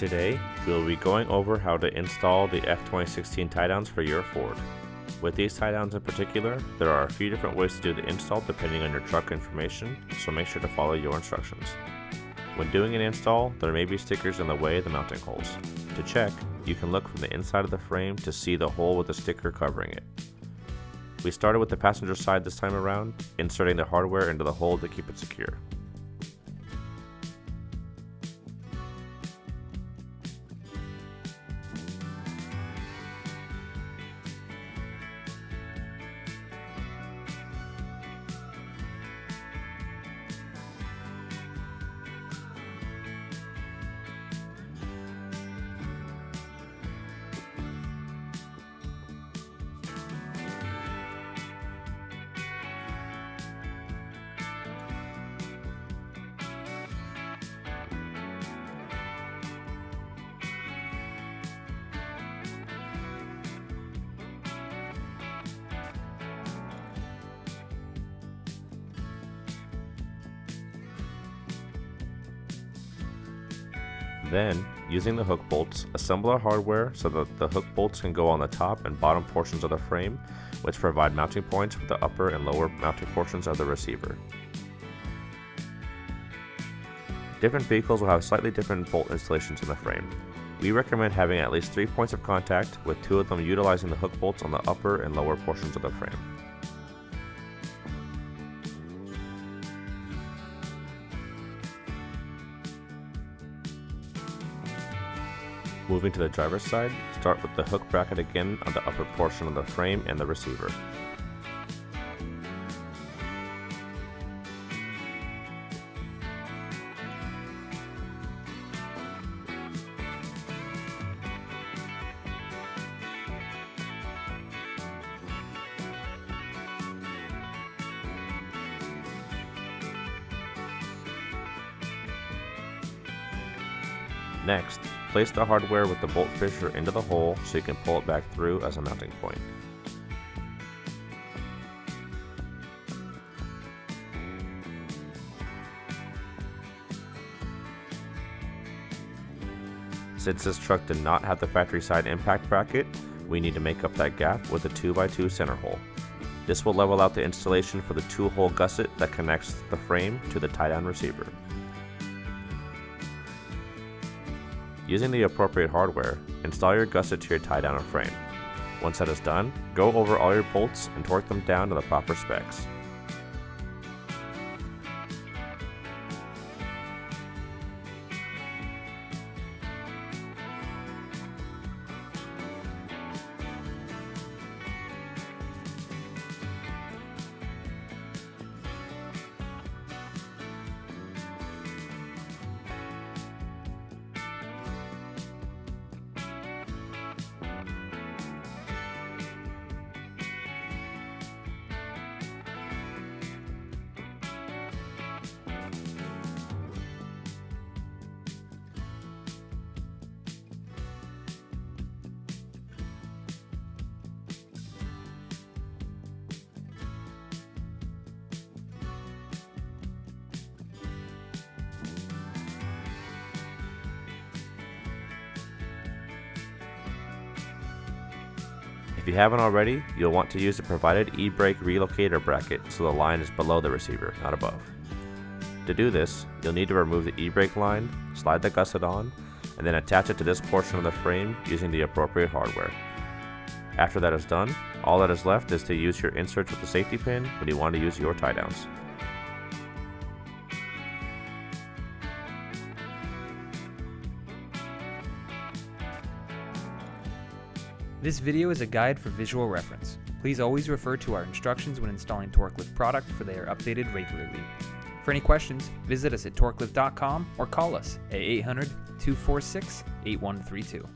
Today, we'll be going over how to install the F2016 tie downs for your Ford. With these tie downs in particular, there are a few different ways to do the install depending on your truck information, so make sure to follow your instructions. When doing an install, there may be stickers in the way of the mounting holes. To check, you can look from the inside of the frame to see the hole with the sticker covering it. We started with the passenger side this time around, inserting the hardware into the hole to keep it secure. Then, using the hook bolts, assemble our hardware so that the hook bolts can go on the top and bottom portions of the frame, which provide mounting points for the upper and lower mounting portions of the receiver. Different vehicles will have slightly different bolt installations in the frame. We recommend having at least 3 points of contact, with 2 of them utilizing the hook bolts on the upper and lower portions of the frame. Moving to the driver's side, start with the hook bracket again on the upper portion of the frame and the receiver. Next, place the hardware with the bolt fissure into the hole so you can pull it back through as a mounting point. Since this truck did not have the factory side impact bracket, we need to make up that gap with a 2x2 center hole. This will level out the installation for the 2-hole gusset that connects the frame to the tie-down receiver. Using the appropriate hardware, install your gusset to your tie-down frame. Once that is done, go over all your bolts and torque them down to the proper specs. If you haven't already, you'll want to use the provided e-brake relocator bracket so the line is below the receiver, not above. To do this, you'll need to remove the e-brake line, slide the gusset on, and then attach it to this portion of the frame using the appropriate hardware. After that is done, all that is left is to use your inserts with the safety pin when you want to use your tie downs. This video is a guide for visual reference. Please always refer to our instructions when installing Torklift product, for they are updated regularly. For any questions, visit us at torklift.com or call us at 800-246-8132.